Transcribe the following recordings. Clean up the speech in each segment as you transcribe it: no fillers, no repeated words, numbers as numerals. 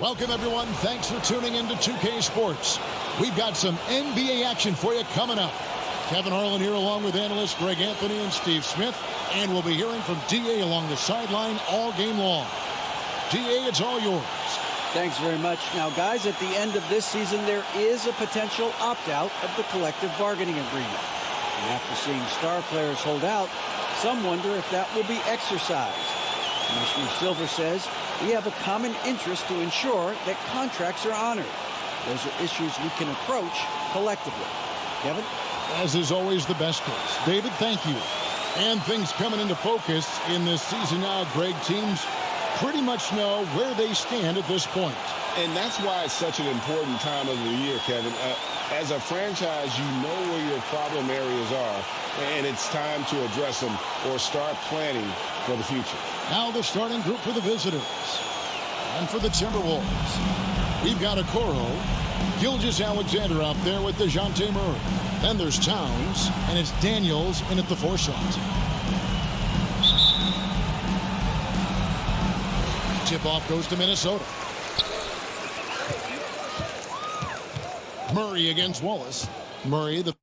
Welcome, everyone. Thanks for tuning in to 2K Sports. We've got some NBA action for you coming up. Kevin Harlan here along with analysts Greg Anthony and Steve Smith. And we'll be hearing from D.A. along the sideline all game long. D.A., it's all yours. Thanks very much. Now, guys, at the end of this season, there is a potential opt-out of the collective bargaining agreement. And after seeing star players hold out, some wonder if that will be exercised. Commissioner Silver says we have a common interest to ensure that contracts are honored. Those are issues we can approach collectively. Kevin? As is always the best case. David, thank you. And things coming into focus in this season now, Greg, teams pretty much know where they stand at this point. And that's why it's such an important time of the year, Kevin. As a franchise, you know where your problem areas are, and it's time to address them or start planning for the future. Now the starting group for the visitors. And for the Timberwolves, we've got Okoro, Gilgeous-Alexander out there with DeJounte Murray. Then there's Towns, and it's Daniels in at the 4 shot. Tip-off goes to Minnesota. Murray against Wallace. Murray, the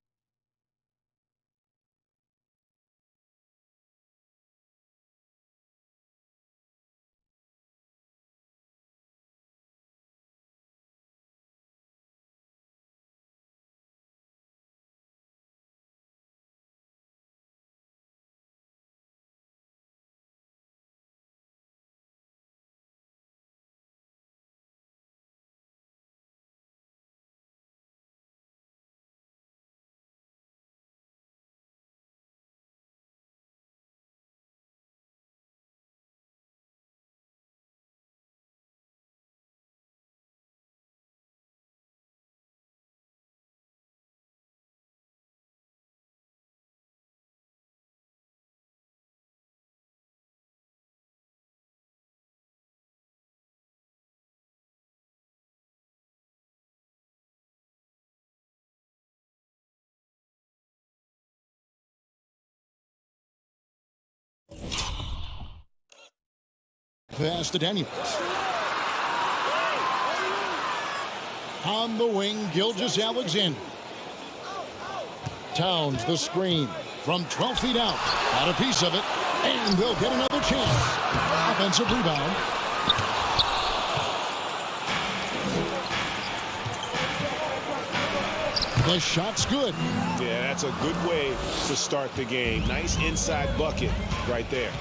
pass to Daniels. On the wing, Gilgeous-Alexander. Towns, the screen from 12 feet out. Got a piece of it, and they'll get another chance. Offensive rebound. The shot's good. Yeah, that's a good way to start the game. Nice inside bucket right there.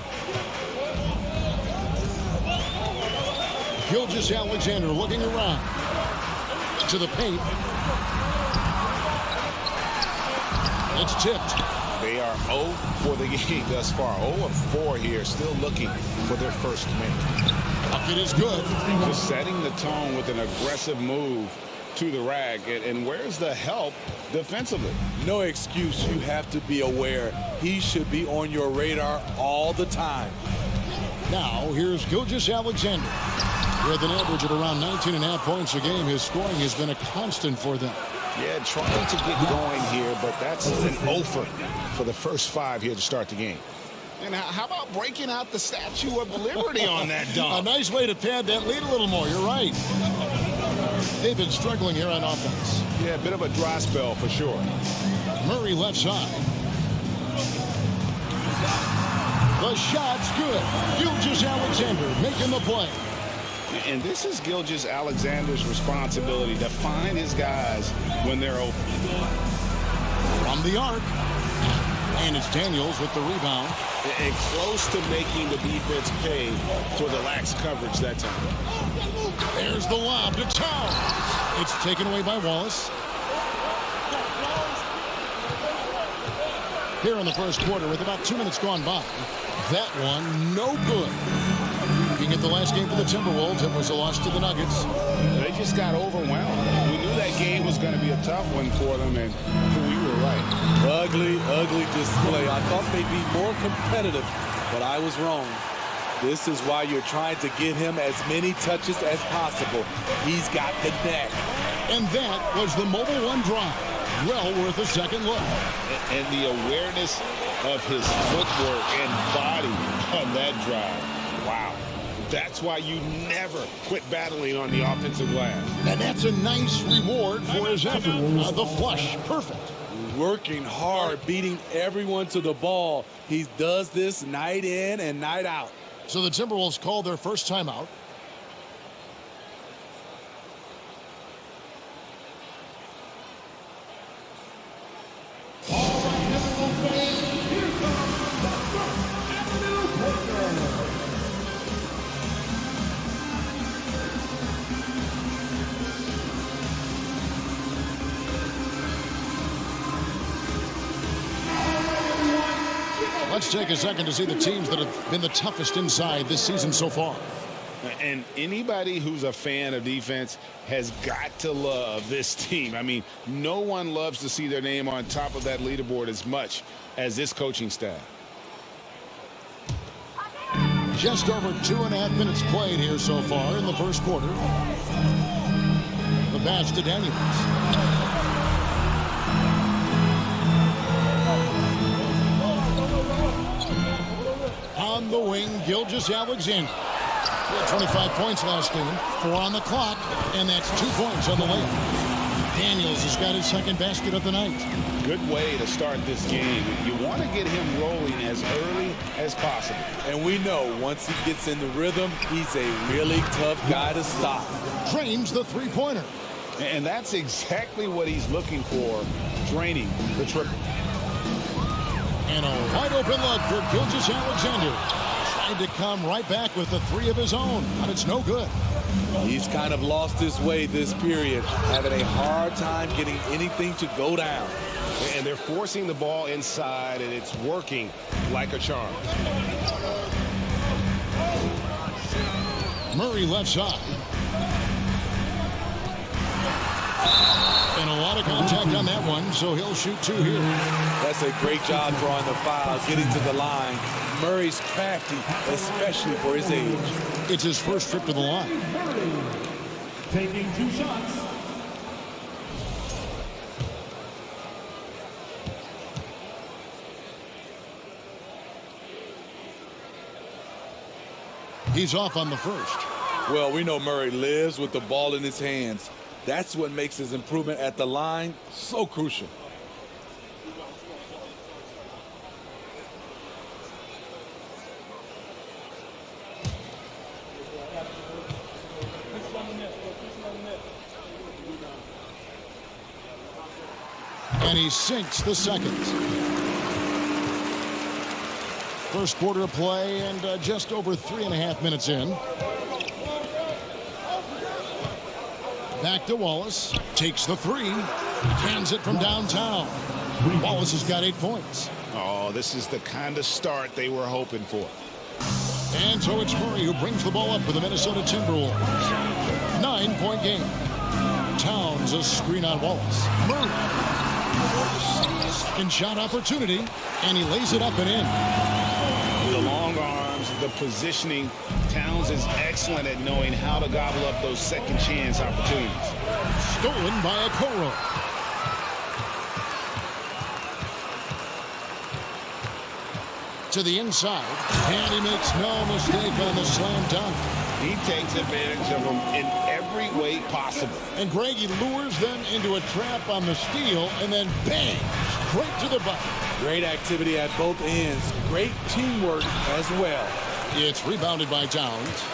Gilgeous-Alexander looking around to the paint. It's tipped. They are 0 for the game thus far. 0 of 4 here, still looking for their first make. Bucket is good. Just setting the tone with an aggressive move to the rack. And where's the help defensively? No excuse. You have to be aware. He should be on your radar all the time. Now, here's Gilgeous-Alexander. With an average of around 19.5 points a game, his scoring has been a constant for them. Yeah, trying to get going here, but that's an offer for the first 5 here to start the game. And how about breaking out the Statue of Liberty on that dunk? A nice way to pad that lead a little more. You're right. They've been struggling here on offense. Yeah, a bit of a dry spell for sure. Murray left side. The shot's good. Gilgeous-Alexander making the play. And this is Gilgeous-Alexander's responsibility to find his guys when they're open. From the arc. And it's Daniels with the rebound. And close to making the defense pay for the lax coverage that time. There's the lob to Towns. It's taken away by Wallace. Here in the first quarter with about 2 minutes gone by. That one, no good. Looking at the last game for the Timberwolves, it was a loss to the Nuggets. They just got overwhelmed. We knew that game was going to be a tough one for them, and we were right. Ugly, ugly display. I thought they'd be more competitive, but I was wrong. This is why you're trying to get him as many touches as possible. He's got the neck. And that was the Mobile One drive. Well worth a second look. And the awareness of his footwork and body on that drive. Wow. That's why you never quit battling on the offensive glass. And that's a nice reward for his effort. The flush, perfect. Working hard, beating everyone to the ball. He does this night in and night out. So the Timberwolves call their first timeout. Let's take a second to see the teams that have been the toughest inside this season so far. And anybody who's a fan of defense has got to love this team. I mean, no one loves to see their name on top of that leaderboard as much as this coaching staff. Just over 2.5 minutes played here so far in the first quarter. The pass to Daniels. On the wing, Gilgeous-Alexander. He had 25 points last game, 4 on the clock, and that's 2 points on the layup. Daniels has got his second basket of the night. Good way to start this game. You want to get him rolling as early as possible. And we know once he gets in the rhythm, he's a really tough guy to stop. Drains the three-pointer. And that's exactly what he's looking for, draining the triple. And a wide-open look for Gilgeous-Alexander. Tried to come right back with the three of his own, but it's no good. He's kind of lost his way this period, having a hard time getting anything to go down. And they're forcing the ball inside, and it's working like a charm. Murray left side. And a lot of contact on that one, so he'll shoot 2 here. That's a great job drawing the foul, getting to the line. Murray's crafty, especially for his age. It's his first trip to the line. Taking 2 shots. He's off on the first. Well, we know Murray lives with the ball in his hands. That's what makes his improvement at the line so crucial. And he sinks the second. First quarter of play and just over 3.5 minutes in. Back to Wallace. Takes the three. Cans it from downtown. Wallace has got 8 points. Oh, this is the kind of start they were hoping for. And so it's Murray who brings the ball up for the Minnesota Timberwolves. 9-point game. Towns a screen on Wallace. Murray. Second shot opportunity. And he lays it up and in. The long arms, the positioning. Towns is excellent at knowing how to gobble up those second chance opportunities. Stolen by Okoro. To the inside. And he makes no mistake on the slam dunk. He takes advantage of them in every way possible. And Greg, he lures them into a trap on the steal and then bang, straight to the bucket. Great activity at both ends. Great teamwork as well. It's rebounded by Towns.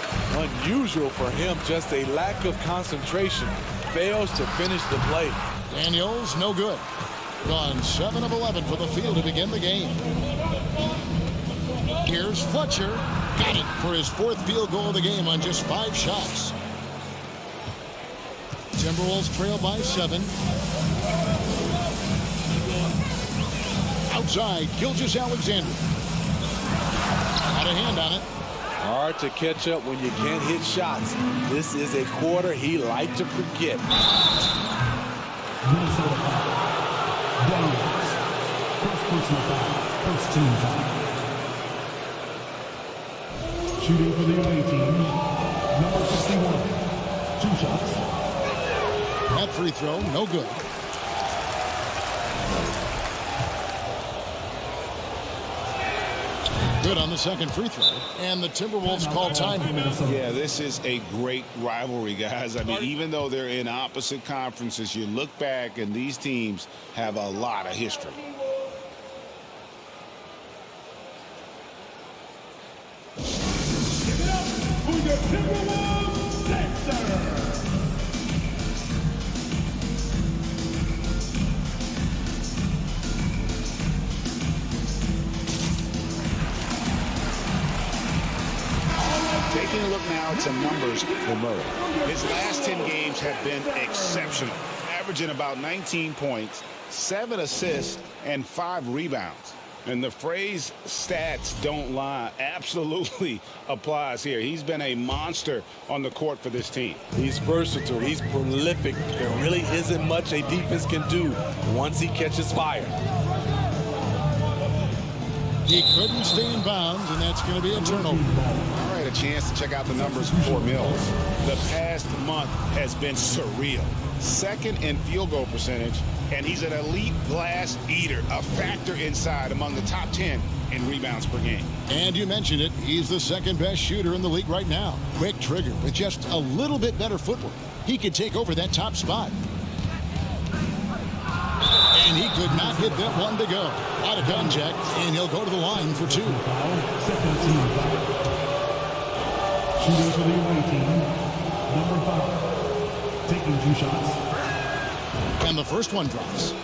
Unusual for him, just a lack of concentration. Fails to finish the play. Daniels, no good. Gone 7 of 11 for the field to begin the game. Here's Fletcher. Got it for his 4th field goal of the game on just 5 shots. Timberwolves trail by 7. Outside, Gilgeous-Alexander. Got a hand on it. Hard to catch up when you can't hit shots. This is a quarter he liked to forget. Minnesota foul. Daniels. First personal foul. First team foul. Shooting for the away team, number 61. 2 shots. That free throw, no good. Good on the second free throw. And the Timberwolves call time. Yeah, this is a great rivalry, guys. I mean, even though they're in opposite conferences, you look back and these teams have a lot of history. Give it up for your Timberwolves Dexter. Taking a look now at some numbers for Murray. His last 10 games have been exceptional, averaging about 19 points, 7 assists, and 5 rebounds. And the phrase stats don't lie absolutely applies here. He's been a monster on the court for this team. He's versatile. He's prolific. There really isn't much a defense can do once he catches fire. He couldn't stay in bounds, and that's going to be a turnover. All right, a chance to check out the numbers for Mills. The past month has been surreal. Second in field goal percentage, and he's an elite glass eater, a factor inside among the top 10 in rebounds per game. And you mentioned it, he's the second best shooter in the league right now. Quick trigger with just a little bit better footwork. He could take over that top spot. And he could not hit that one to go. Out of contact, and he'll go to the line for 2. Second team foul. Shooting for the away team, number 5. Taking 2 shots. And the first one drops.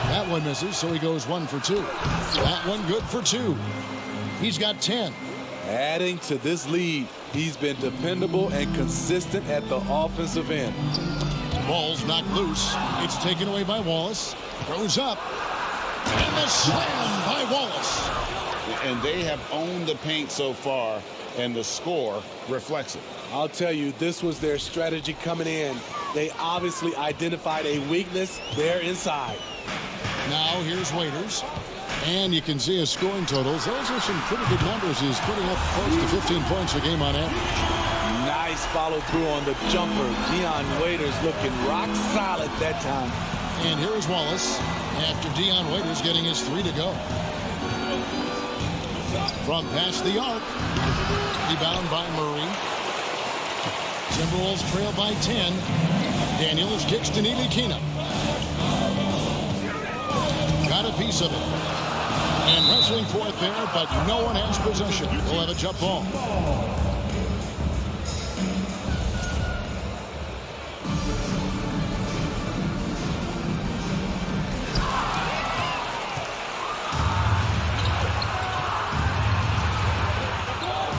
That one misses, so he goes 1 for 2. That one good for 2. He's got 10. Adding to this lead, he's been dependable and consistent at the offensive end. Ball's knocked loose. It's taken away by Wallace. Throws up. And the slam by Wallace. And they have owned the paint so far, and the score reflects it. I'll tell you, this was their strategy coming in. They obviously identified a weakness there inside. Now here's Waiters. And you can see his scoring totals. Those are some pretty good numbers. He's putting up close to 15 points a game on average. Nice follow through on the jumper. Dion Waiters looking rock solid that time. And here is Wallace after Dion Waiters getting his 3 to go. From past the arc. Rebound by Murray. Timberwolves trail by 10. Daniels kicks to Nilikina. Got a piece of it. And wrestling for it there, but no one has possession. We'll have a jump ball.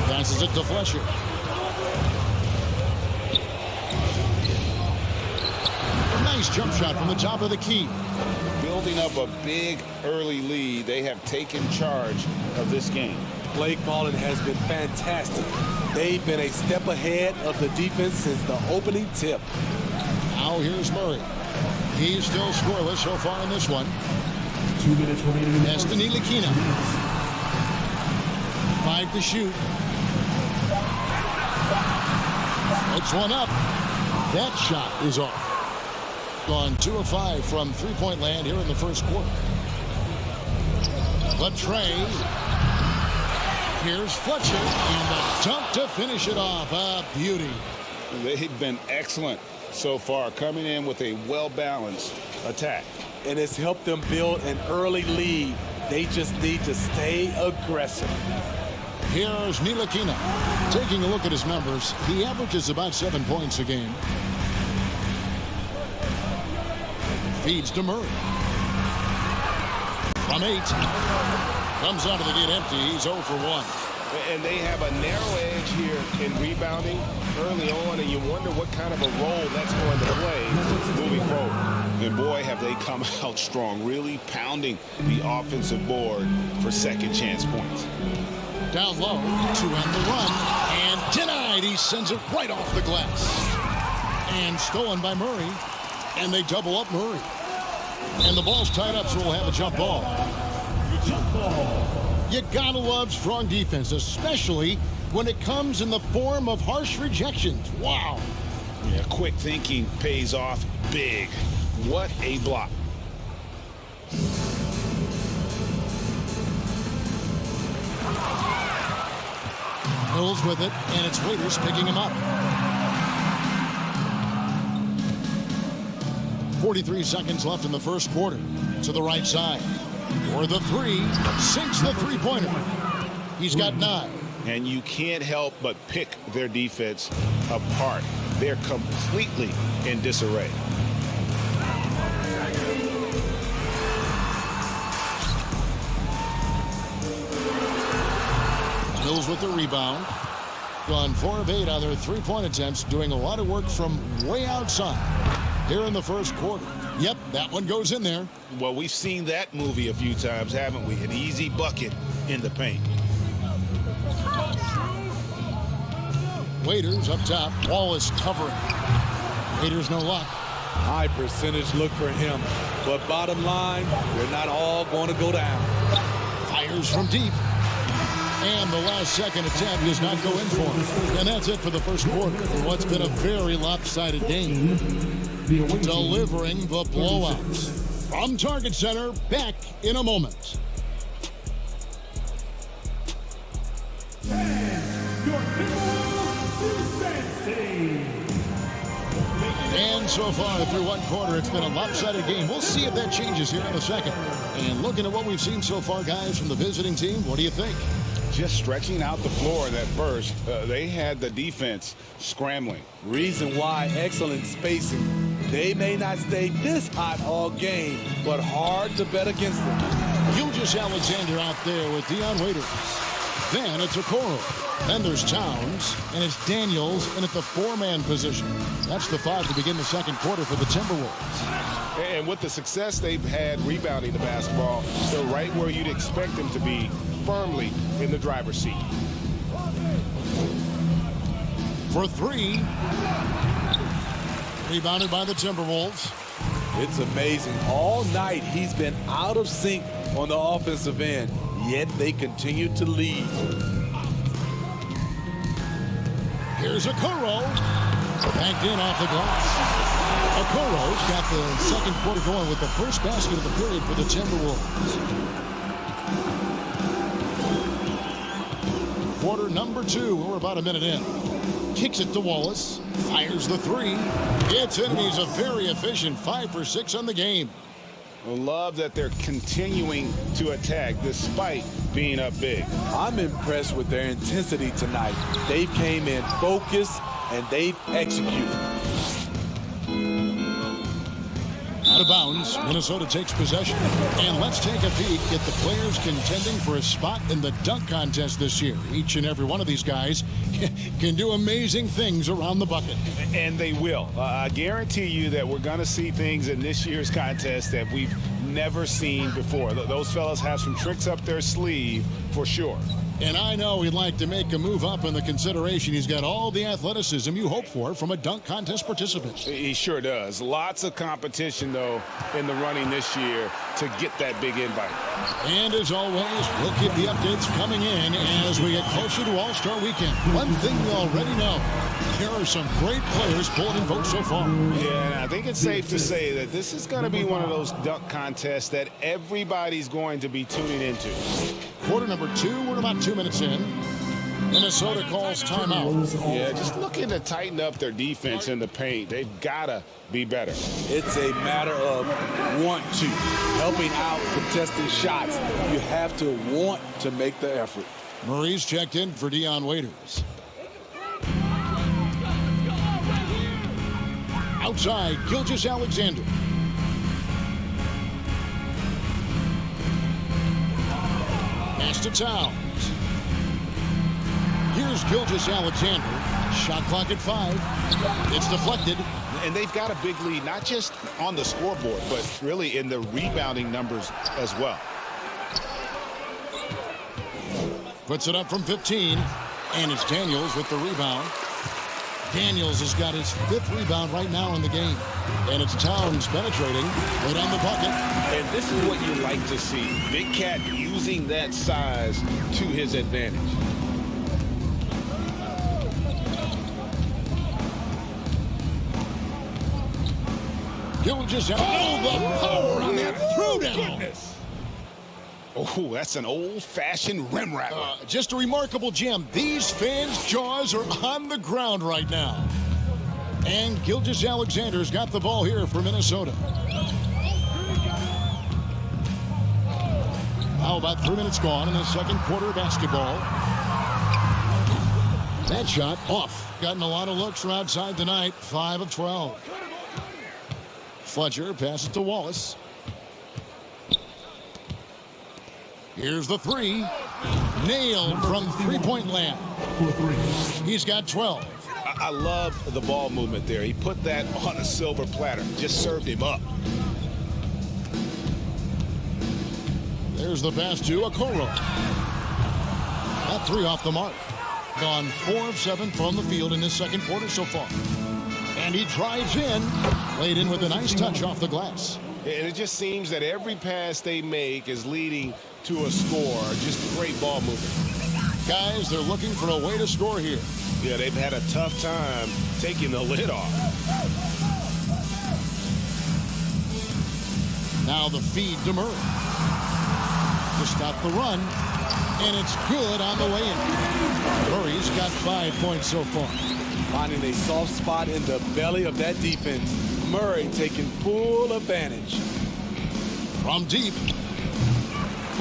Passes it to Fletcher. A nice jump shot from the top of the key. Building up a big early lead, they have taken charge of this game. Play calling has been fantastic. They've been a step ahead of the defense since the opening tip. Now here's Murray. He's still scoreless so far in this one. 2 minutes remaining. That's to Nilikina. 5 to shoot. Puts one up. That shot is off. Gone 2 of 5 from three-point land here in the first quarter. Latrey. Here's Fletcher. And the dunk to finish it off. A beauty. They've been excellent so far, coming in with a well-balanced attack. And it's helped them build an early lead. They just need to stay aggressive. Here's Nilikina. Taking a look at his numbers, he averages about 7 points a game. Feeds to Murray. From 8. Comes out of the gate empty. He's 0 for 1. And they have a narrow edge here in rebounding early on, and you wonder what kind of a role that's going to play moving forward. And boy, have they come out strong, really pounding the offensive board for second chance points. Down low to end the run, and denied. He sends it right off the glass. And stolen by Murray, and they double up Murray. And the ball's tied up, so we'll have a jump ball. jump ball. You gotta love strong defense, especially when it comes in the form of harsh rejections. Wow. Yeah, quick thinking pays off big. What a block. Hills with it, and it's Waiters picking him up. 43 seconds left in the first quarter. To the right side. For the three. Sinks the three-pointer. He's got 9. And you can't help but pick their defense apart. They're completely in disarray. Mills with the rebound. Gone 4 of 8 on their three-point attempts, doing a lot of work from way outside here in the first quarter. Yep, that one goes in there. Well, we've seen that movie a few times, haven't we? An easy bucket in the paint. Waiters up top. Wallace covering. Waiters no luck. High percentage look for him. But bottom line, they're not all going to go down. Fires from deep. And the last second attempt does not go in for him. And that's it for the first quarter for what's been a very lopsided game. Delivering the blowout. From Target Center, back in a moment. And so far, through one quarter, it's been a lopsided game. We'll see if that changes here in a second. And looking at what we've seen so far, guys, from the visiting team, what do you think? Just stretching out the floor in that first, they had the defense scrambling. Reason why, excellent spacing. They may not stay this hot all game, but hard to bet against them. Gilgeous-Alexander out there with Dion Waiters. Then it's Okoro. Then there's Towns, and it's Daniels in at the 4-man position. That's the 5 to begin the second quarter for the Timberwolves. And with the success they've had rebounding the basketball, they're right where you'd expect them to be, firmly in the driver's seat. For 3. Rebounded by the Timberwolves. It's amazing. All night he's been out of sync on the offensive end, yet they continue to lead. Here's Okoro. Banked in off the glass. Okoro's got the second quarter going with the first basket of the period for the Timberwolves. Quarter number 2. We're about a minute in. Kicks it to Wallace. Fires the 3. It's in. He's a very efficient 5 for 6 on the game. I love that they're continuing to attack despite being up big. I'm impressed with their intensity tonight. They came in focused and they've executed. Out of bounds, Minnesota takes possession. And let's take a peek at the players contending for a spot in the dunk contest this year. Each and every one of these guys can do amazing things around the bucket. And they will. I guarantee you that we're going to see things in this year's contest that we've never seen before. Those fellas have some tricks up their sleeve for sure. And I know he'd like to make a move up in the consideration. He's got all the athleticism you hope for from a dunk contest participant. He sure does. Lots of competition, though, in the running this year to get that big invite. And as always, we'll keep the updates coming in as we get closer to All-Star Weekend. One thing we already know, there are some great players pulling in votes so far. Yeah, and I think it's safe to say that this is going to be one of those dunk contests that everybody's going to be tuning into. Quarter number 2, we're about 2 minutes in. Minnesota calls timeout. Yeah, just looking to tighten up their defense in the paint. They've got to be better. It's a matter of want to. Helping out contesting shots. You have to want to make the effort. Murray's checked in for Dion Waiters. Outside, Gilgeous-Alexander. Pass to Towns. Here's Gilgeous-Alexander. Shot clock at 5. It's deflected. And they've got a big lead, not just on the scoreboard, but really in the rebounding numbers as well. Puts it up from 15. And it's Daniels with the rebound. Daniels has got his 5th rebound right now in the game. And it's Towns penetrating right on the bucket. And this is what you like to see. Big Cat using that size to his advantage. Gilgeous, the power on that throwdown. Goodness. Oh, that's an old-fashioned rim rattler. Just a remarkable gem. These fans' jaws are on the ground right now. And Gilgeous-Alexander's got the ball here for Minnesota. How about 3 minutes gone in the second quarter basketball? That shot off. Gotten a lot of looks from outside tonight. 5 of 12. Fletcher passes to Wallace. Here's the 3. Nailed from three-point land. He's got 12. I love the ball movement there. He put that on a silver platter. Just served him up. There's the pass to Okoro. That 3 off the mark. Gone 4 of 7 from the field in this second quarter so far. And he drives in. Laid in with a nice touch off the glass. And it just seems that every pass they make is leading to a score. Just great ball movement. Guys, they're looking for a way to score here. Yeah, they've had a tough time taking the lid off. Now the feed to Murray. To stop the run. And it's good on the way in. Murray's got 5 points so far. Finding a soft spot in the belly of that defense. Murray taking full advantage. From deep.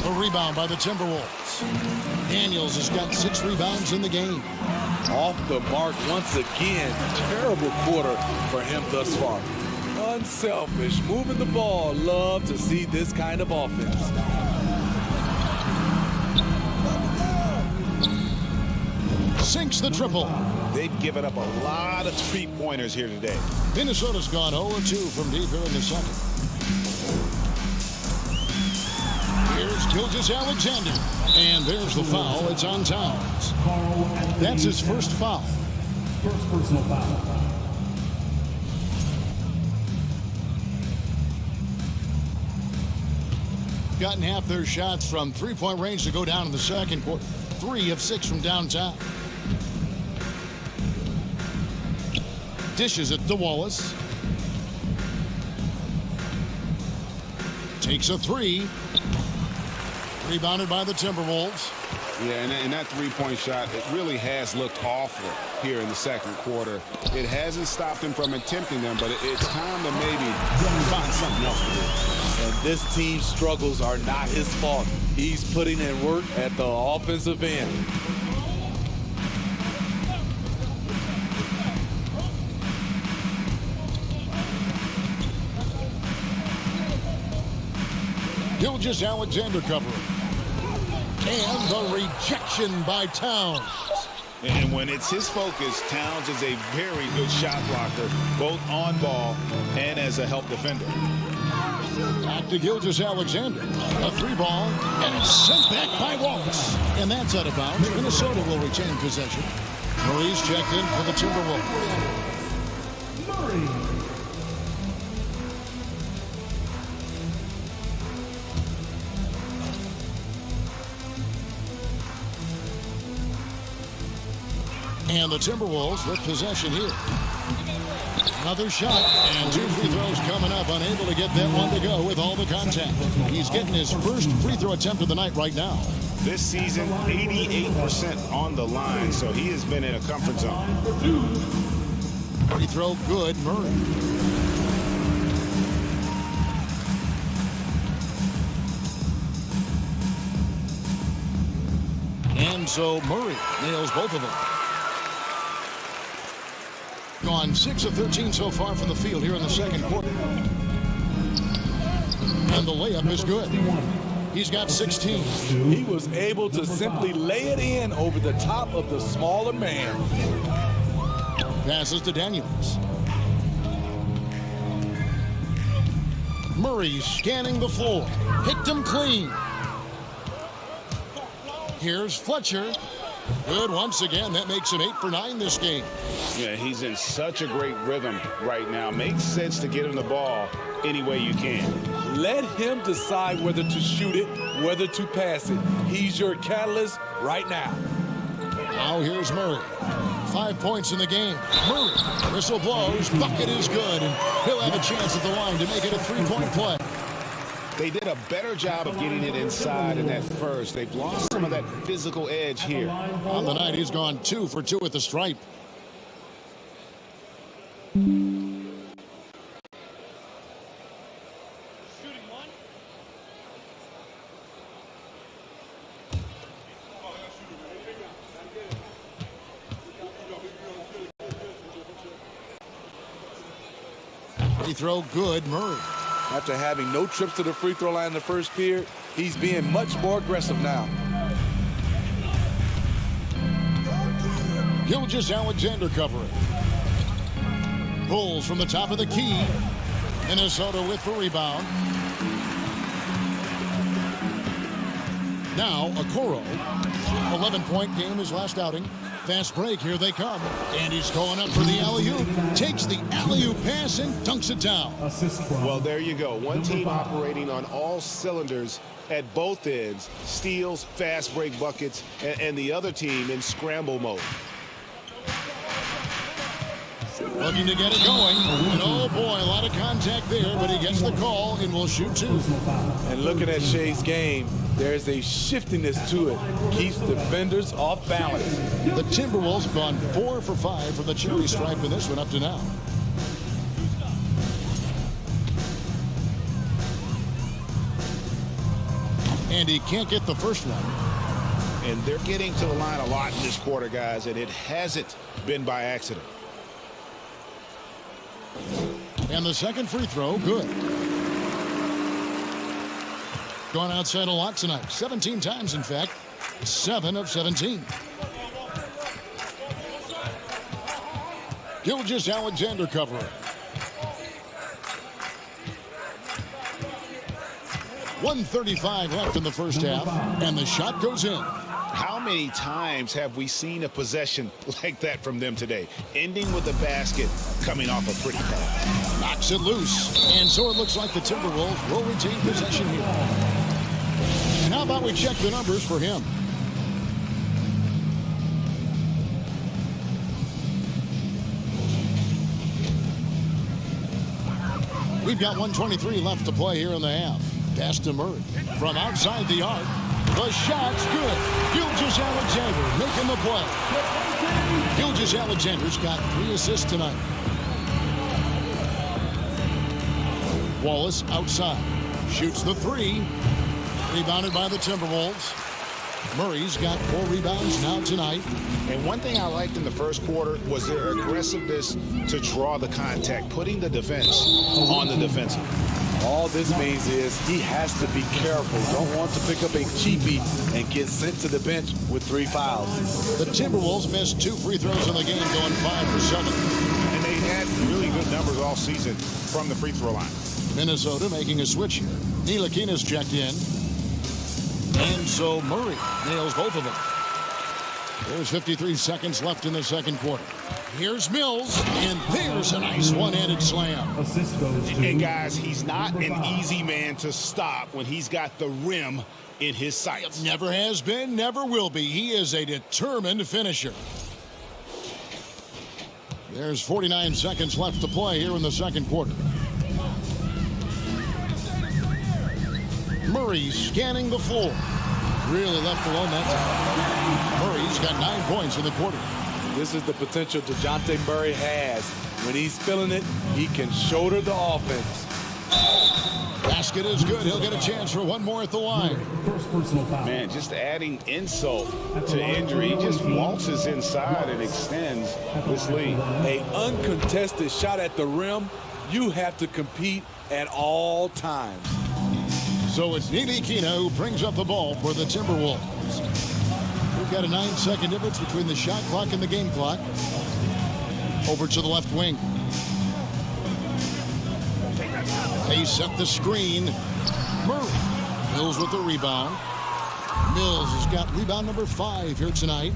The rebound by the Timberwolves. Daniels has got 6 rebounds in the game. Off the mark once again. Terrible quarter for him thus far. Unselfish, moving the ball. Love to see this kind of offense. Sinks the triple. They've given up a lot of three-pointers here today. Minnesota's gone 0-2 from deep here in the second. Here's Gilgeous-Alexander. And there's the foul. It's on Towns. That's his first foul. First personal foul. Gotten half their shots from three-point range to go down in the second quarter. 3 of 6 from downtown. Dishes it to Wallace. Takes a 3. Rebounded by the Timberwolves. Yeah, and that three-point shot, it really has looked awful here in the second quarter. It hasn't stopped him from attempting them, but it's time to maybe find something else to do. And this team's struggles are not his fault. He's putting in work at the offensive end. Gilgeous-Alexander covering. And the rejection by Towns. And when it's his focus, Towns is a very good shot blocker, both on ball and as a help defender. Back to Gilgeous-Alexander. A 3-ball, and it's sent back by Wallace. And that's out of bounds. Minnesota will retain possession. Murray's checked in for the Timberwolves. Murray. And the Timberwolves with possession here. Another shot, and 2 free throws coming up. Unable to get that one to go with all the contact. He's getting his first free throw attempt of the night right now. This season, 88% on the line, so he has been in a comfort zone. Free throw good, Murray. And so Murray nails both of them. Gone 6 of 13 so far from the field here in the second quarter. And the layup is good. He's got 16. He was able to simply lay it in over the top of the smaller man. Passes to Daniels. Murray scanning the floor. Picked him clean. Here's Fletcher. Good once again. That makes him 8 for 9 this game. Yeah, he's in such a great rhythm right now. Makes sense to get him the ball any way you can. Let him decide whether to shoot it, whether to pass it. He's your catalyst right now. Now here's Murray. 5 points in the game. Murray, whistle blows, bucket is good, and he'll have a chance at the line to make it a 3-point play. They did a better job of getting it inside in that first. They've lost some of that physical edge here. On the night, he's gone 2 for 2 at the stripe. Free throw good, Murray. After having no trips to the free throw line in the first period, he's being much more aggressive now. Gilgeous-Alexander covering. Bulls from the top of the key. Minnesota with the rebound. Now, Okoro. 11-point game his last outing. Fast break, here they come. And he's going up for the alley-oop. Takes the alley-oop pass and dunks it down. Well, there you go. One team operating on all cylinders at both ends. Steals, fast break buckets, and the other team in scramble mode. Looking to get it going. And oh boy, a lot of contact there, but he gets the call and will shoot 2. And looking at Shea's game, there's a shiftiness to it. Keeps defenders off balance. The Timberwolves have gone 4 for 5 from the cherry stripe in this one up to now. And he can't get the first one. And they're getting to the line a lot in this quarter, guys, and it hasn't been by accident. And the second free throw, good. Gone outside a lot tonight. 17 times, in fact. 7 of 17. Gilgeous-Alexander covering. 1:35 left in the first half, and the shot goes in. How many times have we seen a possession like that from them today? Ending with a basket, coming off a pretty pass. Knocks it loose, and so it looks like the Timberwolves will retain possession here. And how about we check the numbers for him? We've got 1:23 left to play here in the half. Pass to Murray from outside the arc. The shot's good. Gilgeous-Alexander making the play. Gilgeous-Alexander's got 3 assists tonight. Wallace outside. Shoots the 3. Rebounded by the Timberwolves. Murray's got 4 rebounds now tonight. And one thing I liked in the first quarter was their aggressiveness to draw the contact, putting the defense on the defensive. All this means is he has to be careful. Don't want to pick up a cheapie and get sent to the bench with 3 fouls. The Timberwolves missed 2 free throws in the game, going 5 for 7. And they had really good numbers all season from the free throw line. Minnesota making a switch here. Ntilikina's checked in. And so Murray nails both of them. There's 53 seconds left in the second quarter. Here's Mills, and there's a nice one-handed slam. And guys, he's not an easy man to stop when he's got the rim in his sights. Never has been, never will be. He is a determined finisher. There's 49 seconds left to play here in the second quarter. Murray scanning the floor. Really left alone that time. Murray's got 9 points in the quarter. This is the potential DeJounte Murray has. When he's feeling it, he can shoulder the offense. Basket is good. He'll get a chance for one more at the line. First personal foul. Man, just adding insult to injury. He just waltzes inside and extends this lead. An uncontested shot at the rim, you have to compete at all times. So it's Ntilikina who brings up the ball for the Timberwolves. We've got a 9-second difference between the shot clock and the game clock. Over to the left wing. They set the screen. Murray. Mills with the rebound. Mills has got rebound number 5 here tonight.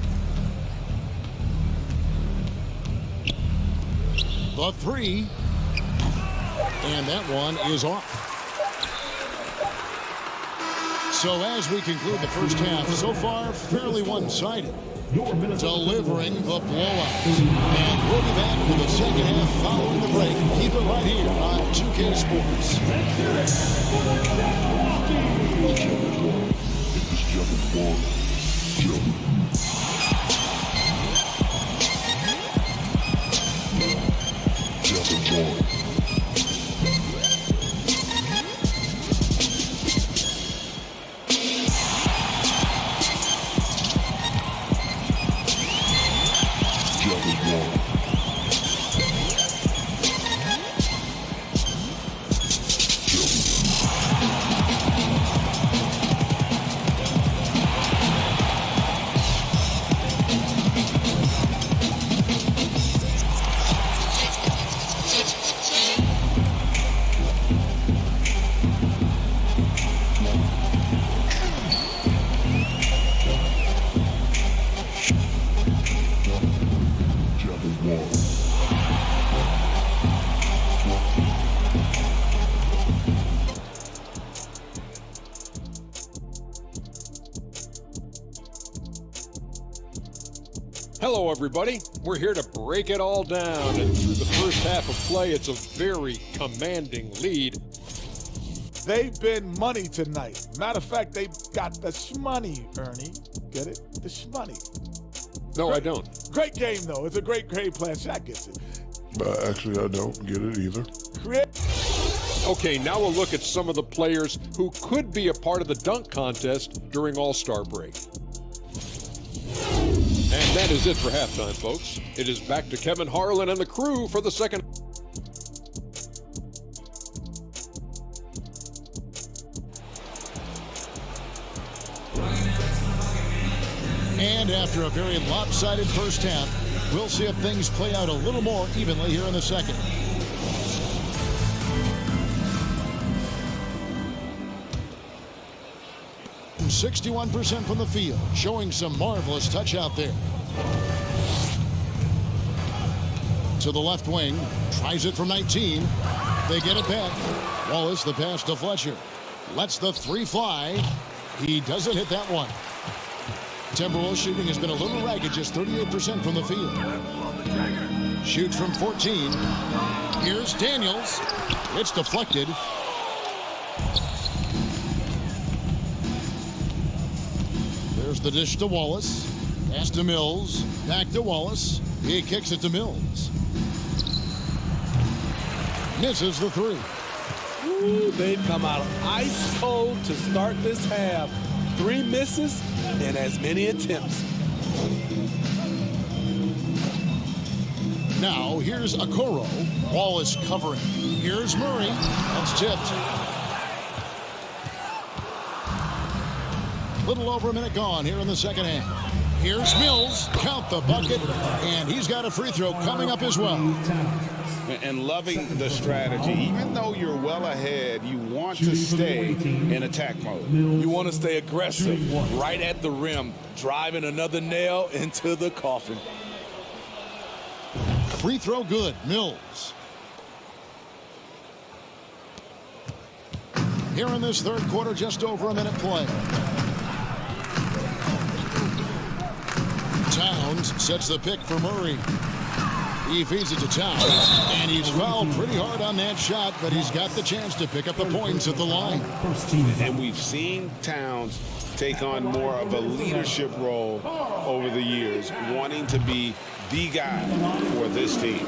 The three. And that one is off. So as we conclude the first half, so far fairly one-sided. Delivering the blowout. And we'll be back for the second half following the break. Keep it right here on 2K Sports. Hello, everybody. We're here to break it all down, and through the first half of play, it's a very commanding lead. They've been money tonight. Matter of fact, they got the shmoney, Ernie. Get it? The shmoney. No, Great, I don't. Great game, though. It's a great plan. Shaq gets it. Actually, I don't get it either. Okay, now we'll look at some of the players who could be a part of the dunk contest during All-Star break. And that is it for halftime, folks. It is back to Kevin Harlan and the crew for the second. And after a very lopsided first half, we'll see if things play out a little more evenly here in the second. From 61% from the field, showing some marvelous touch out there. To the left wing, tries it from 19. They get it back. Wallace, the pass to Fletcher. Lets the three fly. He doesn't hit that one. Timberwolves shooting has been a little ragged, just 38% from the field. Shoots from 14. Here's Daniels. It's deflected. There's the dish to Wallace. Pass to Mills. Back to Wallace. He kicks it to Mills. Misses the three. Ooh, they've come out ice cold to start this half. 3 misses and as many attempts. Now here's Okoro. Wallace covering. Here's Murray. That's tipped. Little over a minute gone here in the second half. Here's Mills. Count the bucket. And he's got a free throw coming up as well. And loving the strategy. Even though you're well ahead, you want to stay in attack mode. You want to stay aggressive, right at the rim, driving another nail into the coffin. Free throw good. Mills. Here in this third quarter, just over a minute play. Towns sets the pick for Murray. He feeds it to Towns, and he's fouled pretty hard on that shot, but he's got the chance to pick up the points at the line. And we've seen Towns take on more of a leadership role over the years, wanting to be the guy for this team.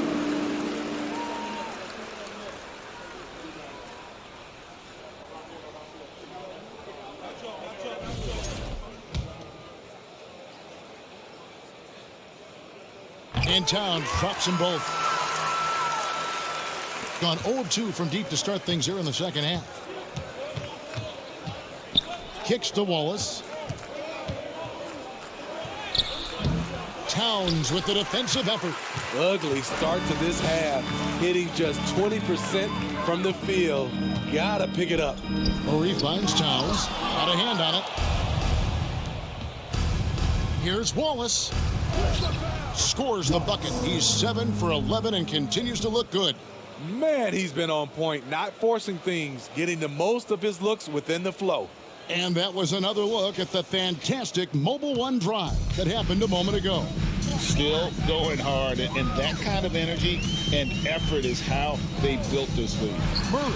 And Towns drops them both. Gone 0-2 from deep to start things here in the second half. Kicks to Wallace. Towns with the defensive effort. Ugly start to this half. Hitting just 20% from the field. Gotta pick it up. Murray finds Towns. Got a hand on it. Here's Wallace. Scores the bucket. He's 7 for 11 and continues to look good. Man, he's been on point, not forcing things, getting the most of his looks within the flow. And that was another look at the fantastic Mobile One drive that happened a moment ago. Still going hard, and that kind of energy and effort is how they built this league. Murray,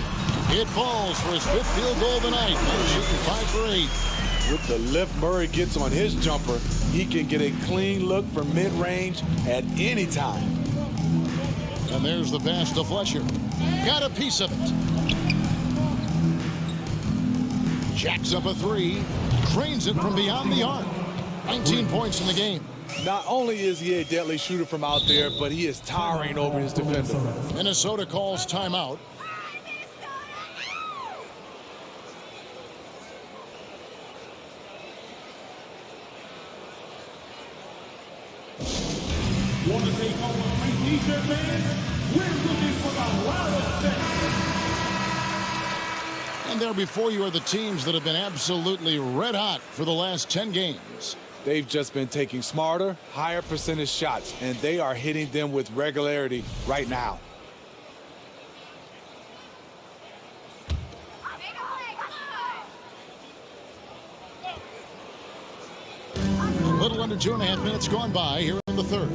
it falls for his 5th field goal of the night. He's shooting 5 for 8. With the lift Murray gets on his jumper, he can get a clean look from mid-range at any time. And there's the pass to Fletcher. Got a piece of it. Jacks up a 3. Drains it from beyond the arc. 19 points in the game. Not only is he a deadly shooter from out there, but he is towering over his defender. Minnesota calls timeout. Want to take over 3 t-shirt fans? We're looking for the loudest set. And there before you are the teams that have been absolutely red hot for the last 10 games. They've just been taking smarter, higher percentage shots, and they are hitting them with regularity right now. A little under 2.5 minutes gone by here in the third.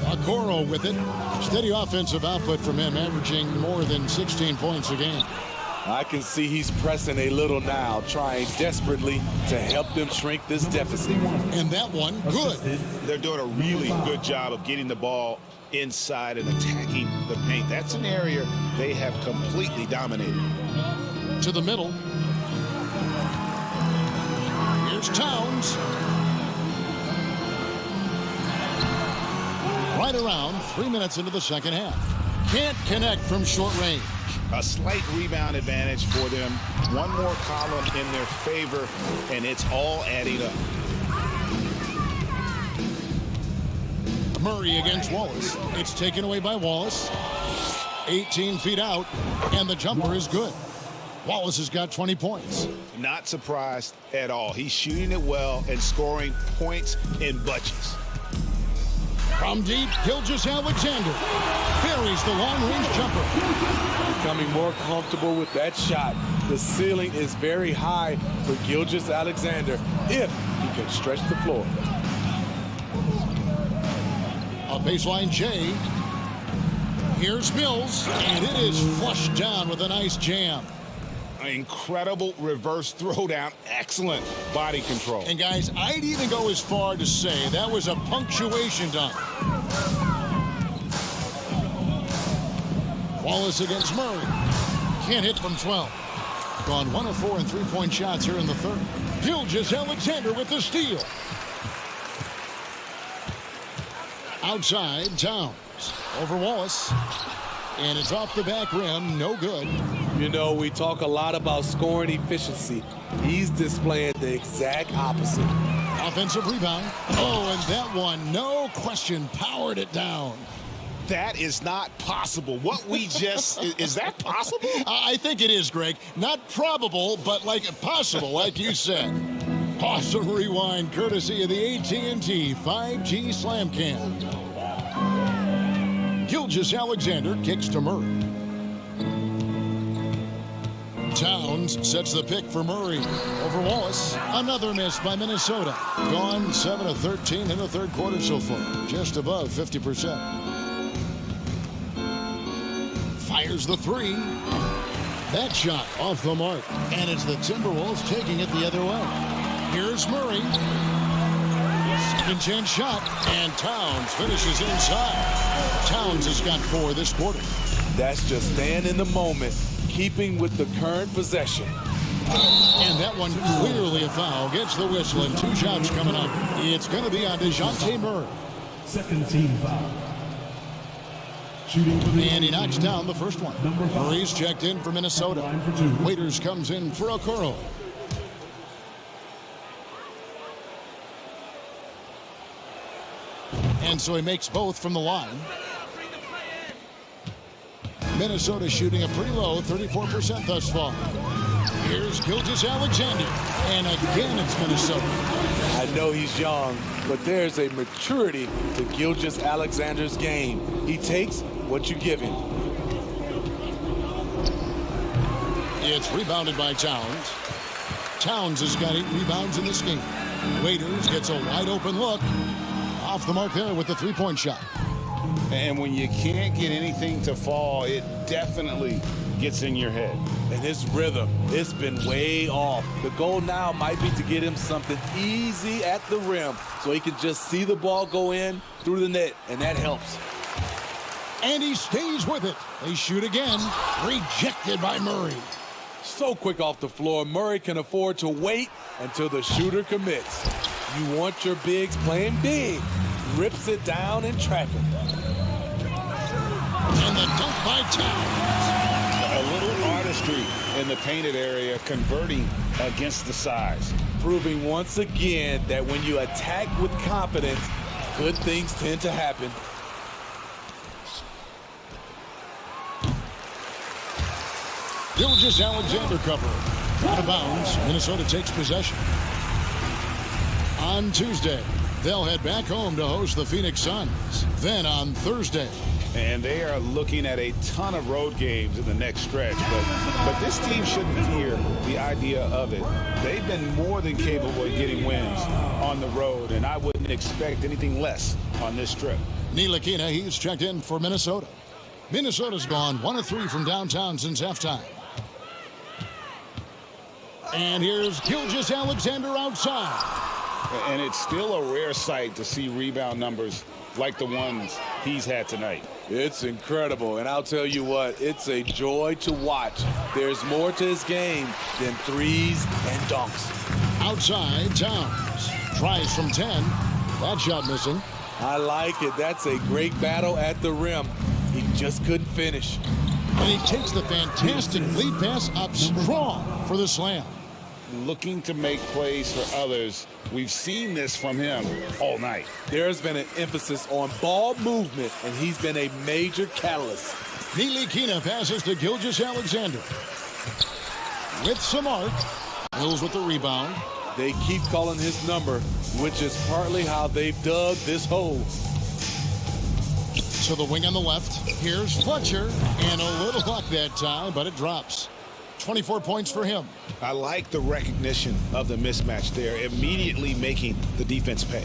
Okoro with it. Steady offensive output from him, averaging more than 16 points a game. I can see he's pressing a little now, trying desperately to help them shrink this deficit. And that one, good. They're doing a really good job of getting the ball inside and attacking the paint. That's an area they have completely dominated. To the middle. Here's Towns. Right around 3 minutes into the second half. Can't connect from short range. A slight rebound advantage for them. One more column in their favor, and it's all adding up. Murray against Wallace. It's taken away by Wallace. 18 feet out, and the jumper is good. Wallace has got 20 points. Not surprised at all. He's shooting it well and scoring points in bunches. From deep, Gilgeous-Alexander buries the long-range jumper. Becoming more comfortable with that shot. The ceiling is very high for Gilgeous-Alexander if he can stretch the floor. A baseline J. Here's Mills, and it is flushed down with a nice jam. Incredible reverse throwdown. Excellent body control. And guys, I'd even go as far to say that was a punctuation dunk. Wallace against Murray. Can't hit from 12. Gone 1 of 4 in three-point shots here in the third. Gilgeous-Alexander with the steal. Outside, Towns. Over Wallace. And it's off the back rim. No good. You know, we talk a lot about scoring efficiency. He's displaying the exact opposite. Offensive rebound. Oh, and that one, no question, powered it down. That is not possible. What we just, is that possible? I think it is, Greg. Not probable, but like possible, like you said. Awesome rewind, courtesy of the AT&T 5G Slam Cam. Gilgeous-Alexander kicks to Murray. Towns sets the pick for Murray over Wallace. Another miss by Minnesota. Gone 7 of 13 in the third quarter so far. Just above 50%. Fires the 3. That shot off the mark. And it's the Timberwolves taking it the other way. Here's Murray. Second chance shot. And Towns finishes inside. Towns has got 4 this quarter. That's just staying in the moment, keeping with the current possession. And that one clearly a foul. Gets the whistle and 2 shots coming up. It's going to be on DeJounte Murray. Second team foul. Shooting for the And he knocks down the first one. Murray's checked in for Minnesota. Waiters comes in for Okoro. And so he makes both from the line. Minnesota shooting a pretty low 34% thus far. Here's Gilgeous-Alexander. And again, it's Minnesota. I know he's young, but there's a maturity to Gilgeous-Alexander's game. He takes what you give him. It's rebounded by Towns. Towns has got 8 rebounds in this game. Waiters gets a wide open look. Off the mark there with the three-point shot. And when you can't get anything to fall, it definitely gets in your head. And his rhythm, it's been way off. The goal now might be to get him something easy at the rim so he can just see the ball go in through the net, and that helps. And he stays with it. They shoot again. Rejected by Murray. So quick off the floor, Murray can afford to wait until the shooter commits. You want your bigs playing big. Rips it down in traffic. And the dunk by Towns. A little artistry in the painted area, converting against the size. Proving once again that when you attack with confidence, good things tend to happen. Gilgeous-Alexander cover. Out of bounds. Minnesota takes possession. On Tuesday, they'll head back home to host the Phoenix Suns. Then on Thursday. And they are looking at a ton of road games in the next stretch. But this team shouldn't fear the idea of it. They've been more than capable of getting wins on the road, and I wouldn't expect anything less on this trip. Ntilikina, he's checked in for Minnesota. Minnesota's gone 1 of 3 from downtown since halftime. And here's Gilgeous-Alexander outside. And it's still a rare sight to see rebound numbers like the ones he's had tonight. It's incredible, and I'll tell you what, it's a joy to watch. There's more to his game than threes and dunks. Outside, Towns tries from 10. That shot missing. I like it. That's a great battle at the rim. He just couldn't finish. And he takes the fantastic lead pass up strong for the slam. Looking to make plays for others. We've seen this from him all night. There's been an emphasis on ball movement, and he's been a major catalyst. Ntilikina passes to Gilgeous-Alexander. With some arc. Mills with the rebound. They keep calling his number, which is partly how they've dug this hole. To the wing on the left. Here's Fletcher. And a little luck that time, but it drops. 24 points for him. I like the recognition of the mismatch there, immediately making the defense pay.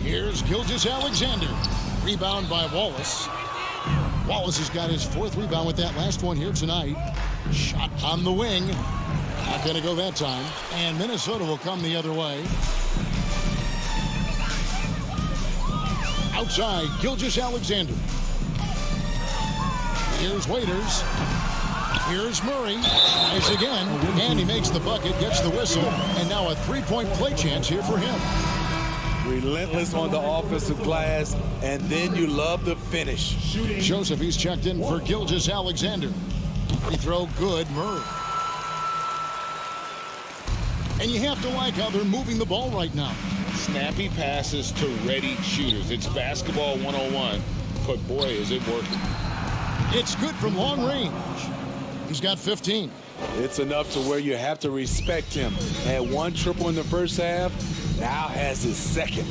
Here's Gilgeous-Alexander. Rebound by Wallace. Wallace has got his 4th rebound with that last one here tonight. Shot on the wing. Not going to go that time. And Minnesota will come the other way. Outside, Gilgeous-Alexander. Here's Waiters. Here's Murray. Tries again. And he makes the bucket, gets the whistle. And now a 3-point play chance here for him. Relentless on the offensive glass, and then you love the finish. Joseph, he's checked in for Gilgeous-Alexander. Free throw good, Murray. And you have to like how they're moving the ball right now. Snappy passes to ready shooters. It's basketball 101, but boy, is it working. It's good from long range. He's got 15. It's enough to where you have to respect him. Had 1 triple in the first half, now has his 2nd.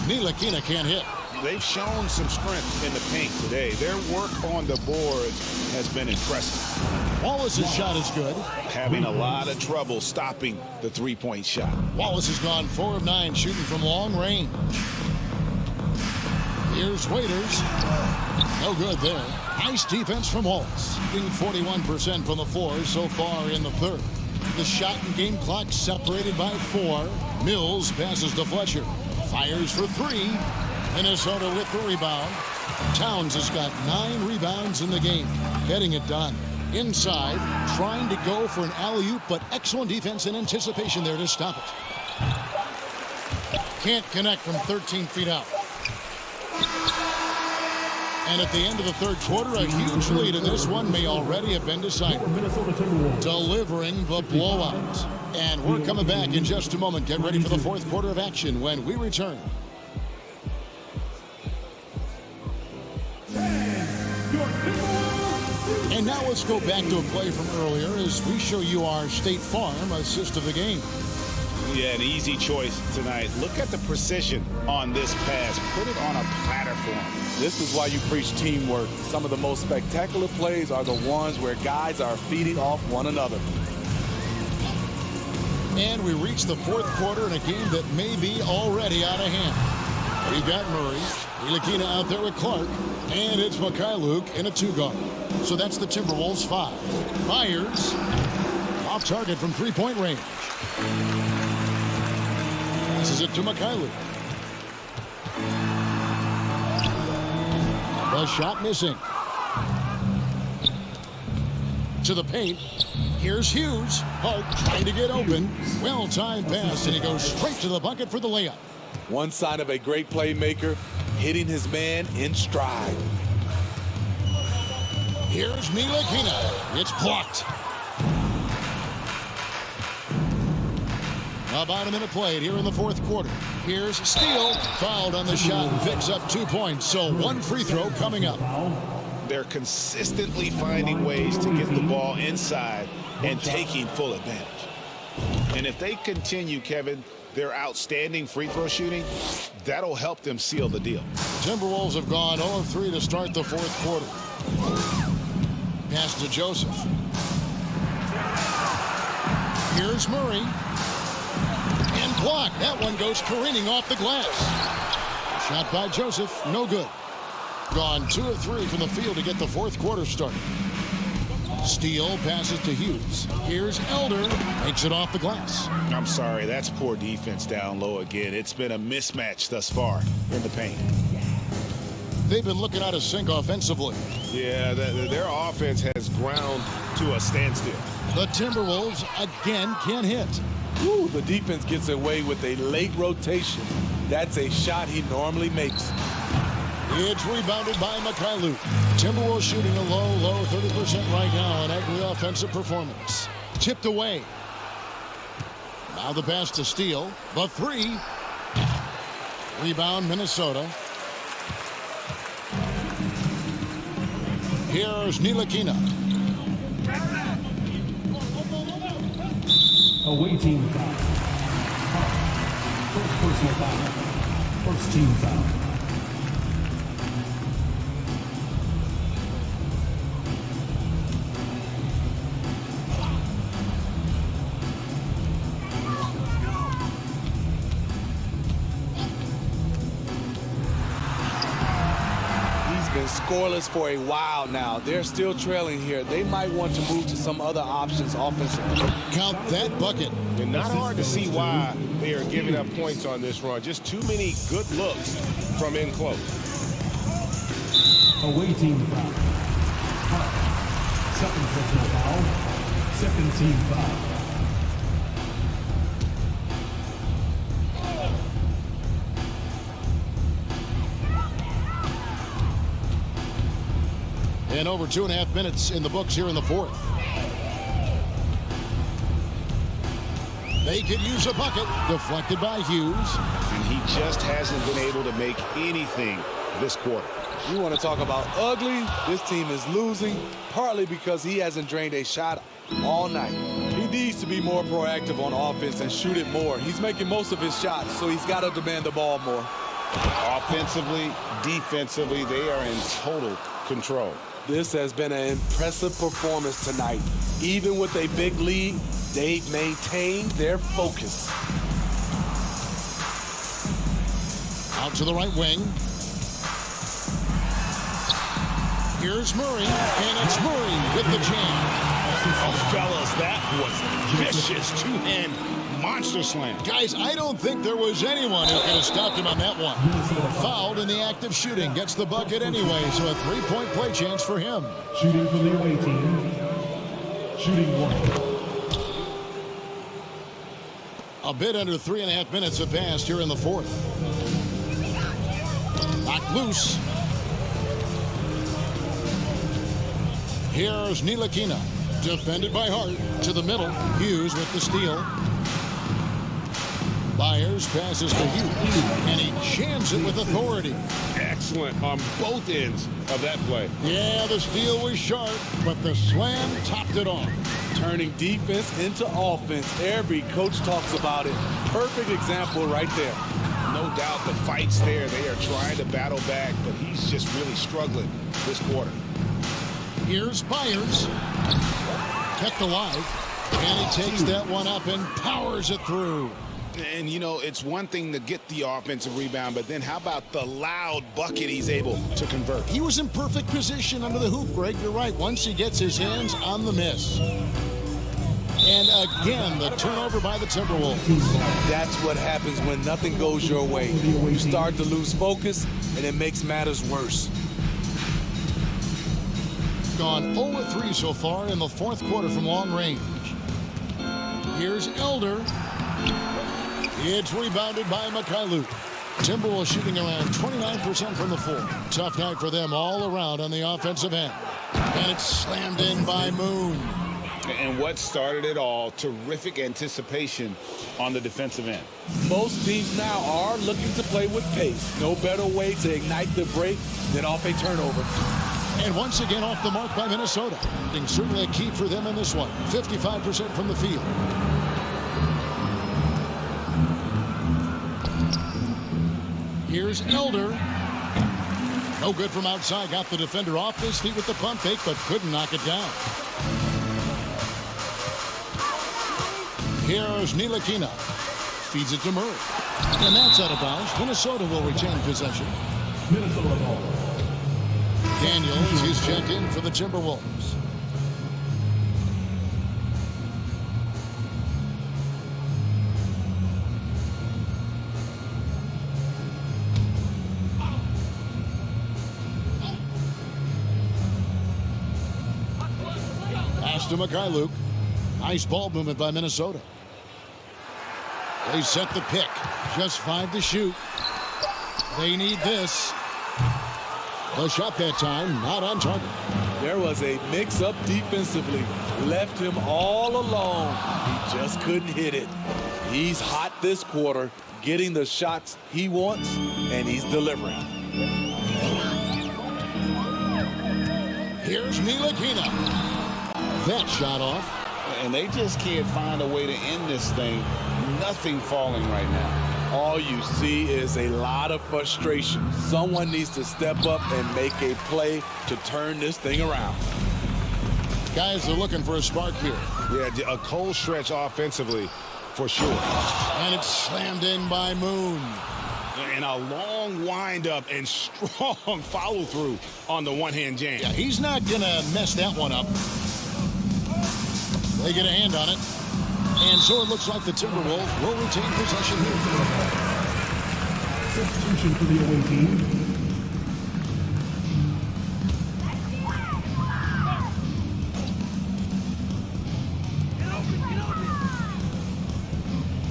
Ntilikina can't hit. They've shown some strength in the paint today. Their work on the boards has been impressive. Wallace's shot is good. Having a lot of trouble stopping the 3-point shot. Wallace has gone 4 of 9 shooting from long range. Here's Waiters. No good there. Nice defense from Wallace. Shooting 41% from the floor so far in the 3rd. The shot and game clock separated by 4. Mills passes to Fletcher. Fires for 3. Minnesota with the rebound. Towns has got 9 rebounds in the game. Getting it done. Inside, trying to go for an alley-oop, but excellent defense and anticipation there to stop it. Can't connect from 13 feet out. And at the end of the 3rd quarter, a huge lead in this one may already have been decided. Delivering the blowout. And we're coming back in just a moment. Get ready for the 4th quarter of action when we return. And now let's go back to a play from earlier as we show you our State Farm assist of the game. Yeah, an easy choice tonight. Look at the precision on this pass. Put it on a platter for him. This is why you preach teamwork. Some of the most spectacular plays are the ones where guys are feeding off one another. And we reach the fourth quarter in a game that may be already out of hand. We've got Murray, Ntilikina out there with Clark, and it's Mikhailuk in a two-guard. So that's the Timberwolves 5. Myers off target from three-point range. Passes it to Mikhailuk. The shot missing. To the paint. Here's Hughes. Hart trying to get open. Well-timed pass, and he goes straight to the bucket for the layup. One sign of a great playmaker, hitting his man in stride. Here's Ntilikina. It's blocked. About a minute played here in the fourth quarter. Here's Steele. Fouled on the shot and picks up 2 points. So one free throw coming up. They're consistently finding ways to get the ball inside and taking full advantage. And if they continue, Kevin, their outstanding free throw shooting, that'll help them seal the deal. Timberwolves have gone 0 of 3 to start the fourth quarter. Pass to Joseph. Here's Murray. And blocked. That one goes careening off the glass. Shot by Joseph. No good. Gone 2 of 3 from the field to get the fourth quarter started. Steele passes to Hughes. Here's Elder. Makes it off the glass. I'm sorry, that's poor defense down low again. It's been a mismatch thus far in the paint. They've been looking out of sync offensively. Yeah, their offense has ground to a standstill. The Timberwolves again can't hit. Ooh, the defense gets away with a late rotation. That's a shot he normally makes. It's rebounded by Mikhailuk. Timberwolves shooting a low 30% right now in every offensive performance. Tipped away. Now the pass to Steele. The three. Rebound Minnesota. Here's Ntilikina. Away team foul. First personal foul. First team foul. Been scoreless for a while now. They're still trailing here. They might want to move to some other options offensively. Count that bucket. And not hard to see why they are giving up points on this run. Just too many good looks from in close. Away team foul. Second personal foul. Second team foul. And over 2.5 minutes in the books here in the fourth. They could use a bucket. Deflected by Hughes. And he just hasn't been able to make anything this quarter. You want to talk about ugly? This team is losing, partly because he hasn't drained a shot all night. He needs to be more proactive on offense and shoot it more. He's making most of his shots, so he's got to demand the ball more. Offensively, defensively, they are in total control. This has been an impressive performance tonight. Even with a big lead, they've maintained their focus. Out to the right wing. Here's Murray, and it's Murray with the jam. Oh, fellas, that was vicious two-hand monster slam. Guys, I don't think there was anyone who could have stopped him on that one. Fouled in the act of shooting. Gets the bucket anyway, so a three-point play chance for him. Shooting for the away team. Shooting one. A bit under 3.5 minutes have passed here in the fourth. Knocked loose. Here's Ntilikina. Defended by Hart. To the middle. Hughes with the steal. Byers passes to Hughes, and he jams it with authority. Excellent on both ends of that play. Yeah, the steal was sharp, but the slam topped it off. Turning defense into offense. Every coach talks about it. Perfect example right there. No doubt the fight's there. They are trying to battle back, but he's just really struggling this quarter. Here's Byers. Kept alive. And he takes that one up and powers it through. And, you know, it's one thing to get the offensive rebound, but then how about the loud bucket he's able to convert? He was in perfect position under the hoop, Greg. You're right. Once he gets his hands on the miss. And again, the turnover by the Timberwolves. That's what happens when nothing goes your way. You start to lose focus, and it makes matters worse. Gone 0-3 so far in the fourth quarter from long range. Here's Elder. It's rebounded by Mikhailuk. Timberwolves shooting around 29% from the floor. Tough night for them all around on the offensive end. And it's slammed in by Moon. And what started it all, terrific anticipation on the defensive end. Most teams now are looking to play with pace. No better way to ignite the break than off a turnover. And once again off the mark by Minnesota. And certainly a key for them in this one. 55% from the field. Here's Elder. No good from outside. Got the defender off his feet with the pump fake, but couldn't knock it down. Here's Ntilikina. Feeds it to Murray. And that's out of bounds. Minnesota will retain possession. Minnesota ball. Daniels is checked in for the Timberwolves. Pass to Mikhailuk. Nice ball movement by Minnesota. They set the pick. Just 5 to shoot. They need this. The shot that time, not on target. There was a mix-up defensively. Left him all alone. He just couldn't hit it. He's hot this quarter, getting the shots he wants, and he's delivering. Here's Ntilikina. That shot off. And they just can't find a way to end this thing. Nothing falling right now. All you see is a lot of frustration. Someone needs to step up and make a play to turn this thing around. Guys are looking for a spark here. Yeah, a cold stretch offensively for sure. And it's slammed in by Moon. And a long windup and strong follow-through on the one-hand jam. Yeah, he's not going to mess that one up. They get a hand on it. And so it looks like the Timberwolves will retain possession here. Substitution for the away team.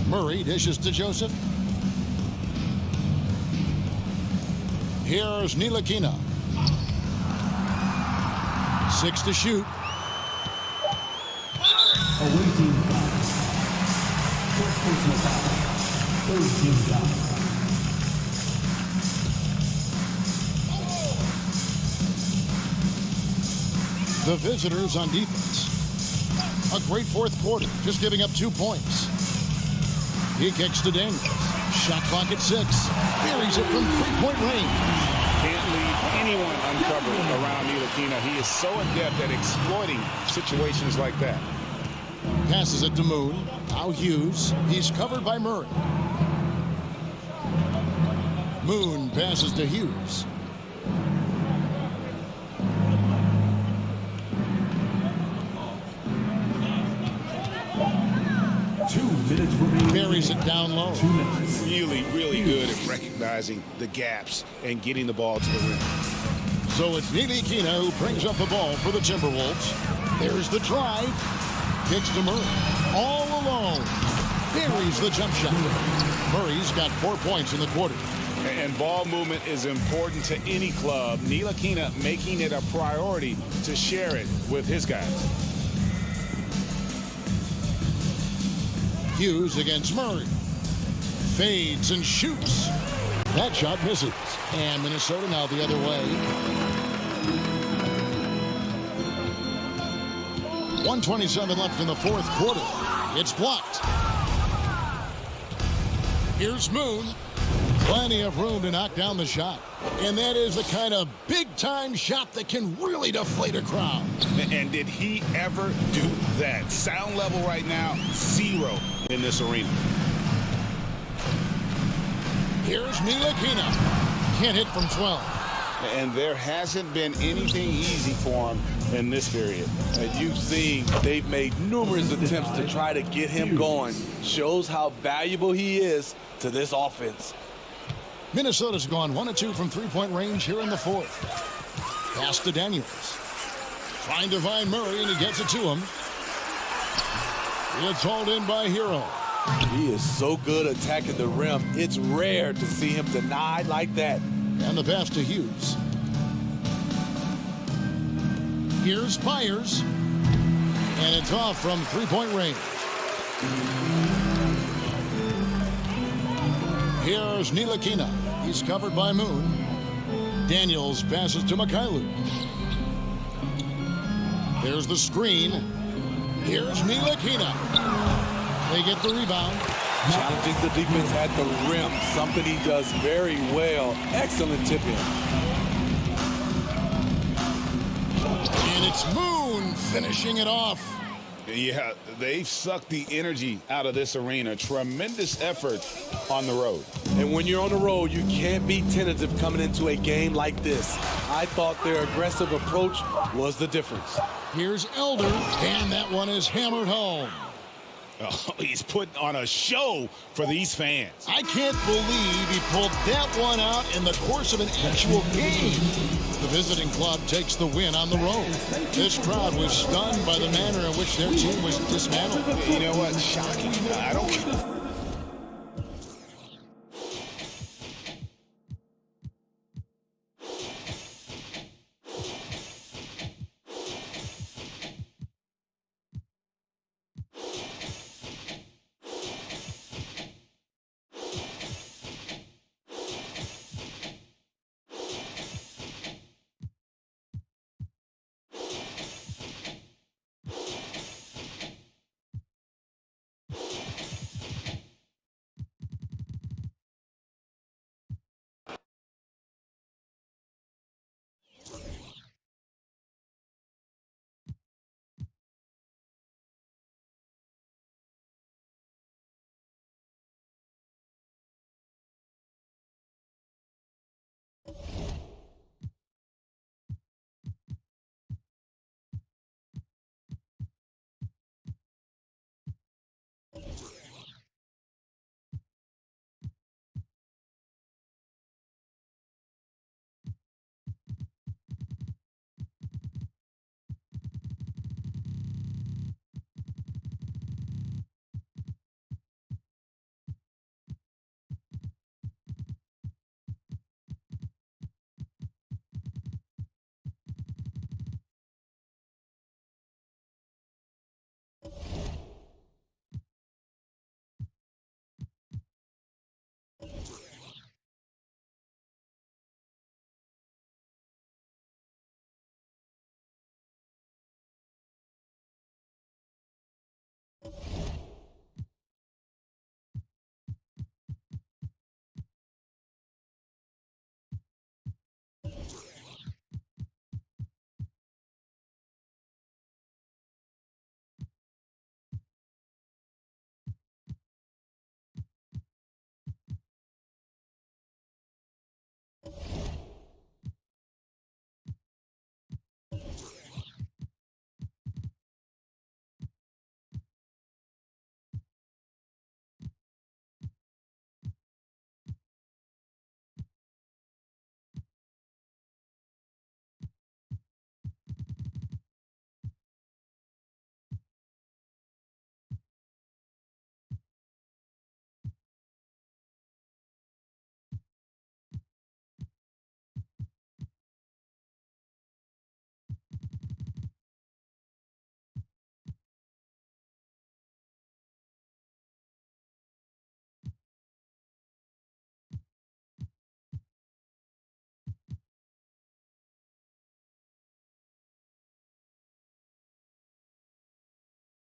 Murray dishes to Joseph. Here's Ntilikina. 6 to shoot. Away team foul. First personal foul. Third team foul. The visitors on defense. A great fourth quarter, just giving up 2 points. He kicks to Daniels. Shot clock at 6. Buries it from 3-point range. Can't leave anyone uncovered around Ntilikina. He is so adept at exploiting situations like that. Passes it to Moon. Now Hughes. He's covered by Murray. Moon passes to Hughes. Carries it down low. 2 minutes. Really, really good at recognizing the gaps and getting the ball to the rim. So it's Ntilikina who brings up the ball for the Timberwolves. There's the drive. Kicks to Murray. All alone. Buries the jump shot. Murray's got 4 points in the quarter. And ball movement is important to any club. Ntilikina making it a priority to share it with his guys. Hughes against Murray. Fades and shoots. That shot misses. And Minnesota now the other way. 1:27 left in the fourth quarter. It's blocked. Here's Moon. Plenty of room to knock down the shot. And that is the kind of big-time shot that can really deflate a crowd. And did he ever do that? Sound level right now, 0 in this arena. Here's Ntilikina. Can't hit from 12. And there hasn't been anything easy for him in this period. And you've seen they've made numerous attempts to try to get him going. Shows how valuable he is to this offense. Minnesota's gone 1 of 2 from three-point range here in the fourth. Pass to Daniels. Trying to find Murray, and he gets it to him. It's hauled in by Hero. He is so good attacking the rim. It's rare to see him denied like that. And the pass to Hughes. Here's Byers. And it's off from three-point range. Here's Ntilikina. He's covered by Moon. Daniels passes to Mikhailu. There's the screen. Here's Ntilikina. They get the rebound. Challenging the defense at the rim, something he does very well. Excellent tip-in. And it's Moon finishing it off. Yeah, they've sucked the energy out of this arena. Tremendous effort on the road. And when you're on the road, you can't be tentative coming into a game like this. I thought their aggressive approach was the difference. Here's Elder, and that one is hammered home. Oh, he's putting on a show for these fans. I can't believe he pulled that one out in the course of an actual game. The visiting club takes the win on the road. This crowd was stunned by the manner in which their team was dismantled. You know what? Shocking. I don't